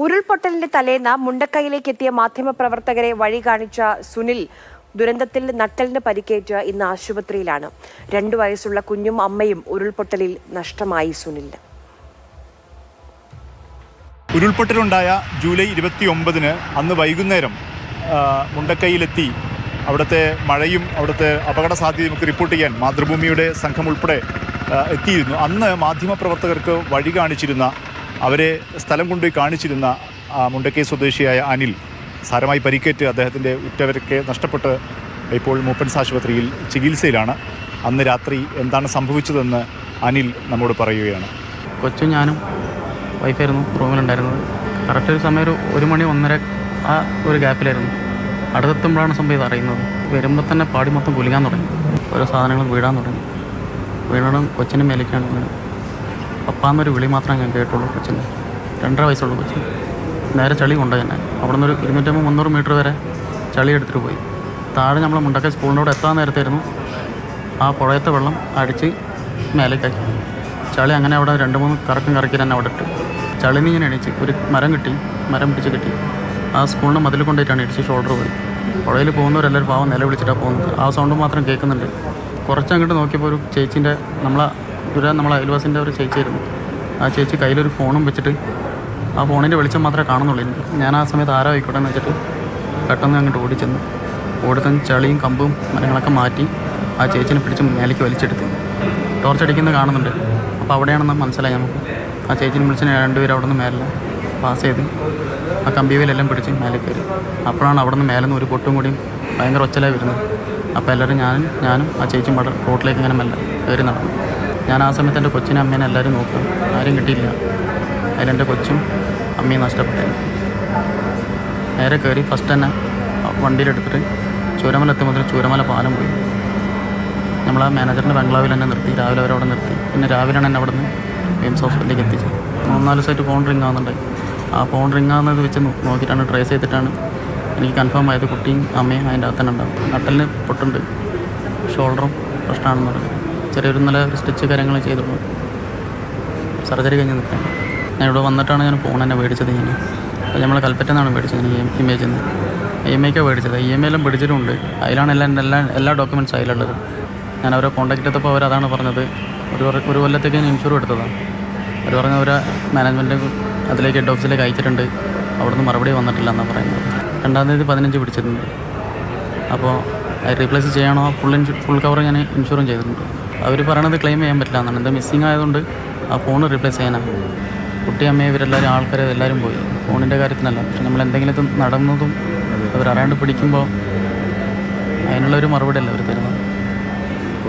ഉരുൾപൊട്ടലിന്റെ തലേന്ന് മുണ്ടക്കൈയിലേക്ക് എത്തിയ മാധ്യമപ്രവർത്തകരെ വഴി കാണിച്ച സുനിൽ ദുരന്തത്തിൽ നട്ടെല്ലിന് പരിക്കേറ്റ് ഇന്ന് ആശുപത്രിയിലാണ്. 2 വയസ്സുള്ള കുഞ്ഞും അമ്മയും ഉരുൾപൊട്ടലിൽ നഷ്ടമായി സുനിലിന്. ഉരുൾപൊട്ടലുണ്ടായ ജൂലൈ 29-ന് അന്ന് വൈകുന്നേരം മുണ്ടക്കൈയിലെത്തി അവിടുത്തെ മഴയും അവിടുത്തെ അപകട സാധ്യതയും ഒക്കെ റിപ്പോർട്ട് ചെയ്യാൻ മാതൃഭൂമിയുടെ സംഘം ഉൾപ്പെടെ എത്തിയിരുന്നു. അന്ന് മാധ്യമപ്രവർത്തകർക്ക് വഴി കാണിച്ചിരുന്ന, അവരെ സ്ഥലം കൊണ്ടുപോയി കാണിച്ചിരുന്ന മുണ്ടക്കൈ സ്വദേശിയായ അനിൽ സാരമായി പരിക്കേറ്റ് അദ്ദേഹത്തിൻ്റെ ഉറ്റവരൊക്കെ നഷ്ടപ്പെട്ട് ഇപ്പോൾ മൂപ്പൻസ് ആശുപത്രിയിൽ ചികിത്സയിലാണ്. അന്ന് രാത്രി എന്താണ് സംഭവിച്ചതെന്ന് അനിൽ നമ്മോട് പറയുകയാണ്. കൊച്ചും ഞാനും വൈഫായിരുന്നു റൂമിലുണ്ടായിരുന്നത്. കറക്റ്റ് ഒരു സമയം 1 മണി 1:30 ആ ഒരു ഗ്യാപ്പിലായിരുന്നു. അടുത്തെത്തുമ്പോഴാണ് സംഭവം ഇത് അറിയുന്നത്. വരുമ്പോൾ തന്നെ പാടി മൊത്തം കുലുങ്ങാൻ തുടങ്ങി, ഓരോ സാധനങ്ങൾ വീഴാൻ തുടങ്ങി. വീണതും കൊച്ചിൻ്റെ മേലേക്കാണ് വീണ്. പപ്പാന്നൊരു വിളി മാത്രമേ ഞാൻ കേട്ടുള്ളൂ. കൊച്ചിൻ്റെ 2.5 വയസ്സുള്ള കൊച്ചിന് നേരെ ചളി കൊണ്ടുപോയി. തന്നെ അവിടെ നിന്ന് ഒരു 250-300 മീറ്റർ വരെ ചളി എടുത്തിട്ട് പോയി. താഴെ നമ്മളെ മുണ്ടക്കൈ സ്കൂളിനോട് എത്താൻ നേരത്തായിരുന്നു ആ പുഴയത്തെ വെള്ളം അടിച്ച് മേലേക്കാക്കി. ചളി അങ്ങനെ അവിടെ 2-3 കറക്കം കറക്കി തന്നെ അവിടെ ഇട്ട് ചളിന്ന് ഇങ്ങനെ എണീച്ച് ഒരു മരം പിടിച്ച് കെട്ടി ആ സ്കൂളിൻ്റെ മതിൽ കൊണ്ടുപോയിട്ടാണ് ഇടിച്ച് ഷോൾഡർ പോയി. പുഴയിൽ പോകുന്നവരെല്ലാവരും പാവം നില വിളിച്ചിട്ടാണ് പോകുന്നത്. ആ സൗണ്ട് മാത്രം കേൾക്കുന്നുണ്ട്. കുറച്ചങ്ങോട്ട് നോക്കിയപ്പോൾ ഒരു ചേച്ചീൻ്റെ നമ്മളെ അയൽവാസിൻ്റെ ഒരു ചേച്ചിയായിരുന്നു. ആ ചേച്ചി കയ്യിലൊരു ഫോണും വെച്ചിട്ട് ആ ഫോണിൻ്റെ വെളിച്ചം മാത്രമേ കാണുന്നുള്ളൂ. ഞാൻ ആ സമയത്ത് ആരോ ആയിക്കോട്ടെ എന്ന് വെച്ചിട്ട് പെട്ടെന്ന് അങ്ങോട്ട് ഓടിച്ചെന്ന് ചളിയും കമ്പും മരങ്ങളൊക്കെ മാറ്റി ആ ചേച്ചിനെ പിടിച്ച് മേലേക്ക് വലിച്ചെടുത്ത് ടോർച്ചടിക്കുന്നത് കാണുന്നുണ്ട്. അപ്പോൾ അവിടെയാണെന്ന് മനസ്സിലായി നമുക്ക്. ആ ചേച്ചിനെ വിളിച്ച് 2 പേര് അവിടെ നിന്ന് മേലെ പാസ് ചെയ്ത് ആ കമ്പിവേലെല്ലാം പിടിച്ച് മേലെ കയറി. അപ്പോഴാണ് അവിടെ നിന്ന് മേലെ നിന്ന് ഒരു പൊട്ടും കൂടിയും ഭയങ്കര ഒച്ചലായി വരുന്നത്. അപ്പോൾ എല്ലാവരും ഞാനും ആ ചേച്ചിയും റോട്ടിലേക്ക് ഇങ്ങനെ മെല്ലെ കയറി നടന്നു. ഞാൻ ആ സമയത്ത് എൻ്റെ കൊച്ചിനെ അമ്മേനെ എല്ലാവരും നോക്കും, ആരും കിട്ടിയില്ല. അതിലെൻ്റെ കൊച്ചും അമ്മയും നഷ്ടപ്പെട്ടു. നേരെ കയറി ഫസ്റ്റ് തന്നെ വണ്ടിയിലെടുത്തിട്ട് ചൂരമല എത്തുമ്പോൾ ചൂരമല പാലം പോയി. നമ്മൾ ആ മാനേജറിൻ്റെ ബംഗ്ലാവിൽ തന്നെ നിർത്തി. രാവിലെ അവരവിടെ നിർത്തി. പിന്നെ രാവിലെയാണ് എന്നെ അവിടെ നിന്ന് എയിംസ് ഹോസ്പിറ്റലിലേക്ക് എത്തിച്ചത്. 3-4 ദിവസമായിട്ട് ഫോൺ റിങ് ആവുന്നുണ്ടായി. ആ ഫോൺ റിങ് ആവുന്നത് വെച്ച് നോക്കിയിട്ടാണ് ട്രേസ് ചെയ്തിട്ടാണ് എനിക്ക് കൺഫേം ആയത് കുട്ടിയും അമ്മയും അതിൻ്റെ അകത്ത് തന്നെ ഉണ്ടാവും. നട്ടലിന് പൊട്ടുണ്ട്, ഷോൾഡറും പ്രശ്നമാണെന്ന് പറഞ്ഞു. ചെറിയൊരു നല്ല ഒരു സ്റ്റിച്ച് കാര്യങ്ങൾ ചെയ്തിട്ടുണ്ട്. സർജറി കഴിഞ്ഞ് നിൽക്കാൻ ഞാൻ ഇവിടെ വന്നിട്ടാണ് ഞാൻ ഫോൺ തന്നെ മേടിച്ചത്. അപ്പോൾ നമ്മൾ കൽപ്പറ്റന്നാണ് മേടിച്ചത്. ഇമേജിൽ നിന്ന് EMI മേടിച്ചത്. EMI എല്ലാം പിടിച്ചിട്ടുമുണ്ട്. അതിലാണ് എല്ലാ ഡോക്യുമെൻറ്റ്സ് അതിലുള്ളത്. ഞാൻ അവരെ കോൺടാക്ട് ചെയ്തപ്പോൾ അവരതാണ് പറഞ്ഞത്. ഒരു കൊല്ലത്തേക്ക് ഞാൻ ഇൻഷുർ എടുത്തതാണ്. അവർ പറഞ്ഞ അവരെ മാനേജ്മെൻറ്റ് അതിലേക്ക് ഹെഡ് ഓഫീസിലേക്ക് അയച്ചിട്ടുണ്ട്. അവിടുന്ന് മറുപടി വന്നിട്ടില്ല എന്നാണ് പറയുന്നത്. 2-ാം തീയതി 15 പിടിച്ചിട്ടുണ്ട്. അപ്പോൾ അത് റീപ്ലേസ് ചെയ്യണോ ഫുൾ കവർ ഞാൻ ഇൻഷുറും ചെയ്തിട്ടുണ്ട്. അവർ പറയണത് ക്ലെയിം ചെയ്യാൻ പറ്റില്ല എന്നാണ്. എന്താ മിസ്സിങ് ആയതുകൊണ്ട് ആ ഫോൺ റീപ്ലേസ് ചെയ്യാനാണ്. കുട്ടി അമ്മയെ ഇവരെല്ലാവരും ആൾക്കാർ എല്ലാവരും പോയി. ഫോണിൻ്റെ കാര്യത്തിനല്ല. പക്ഷെ നമ്മൾ എന്തെങ്കിലും നടന്നതും അവരറിയാണ്ട് പിടിക്കുമ്പോൾ അതിനുള്ളൊരു മറുപടി അല്ല അവർ തരുന്നത്.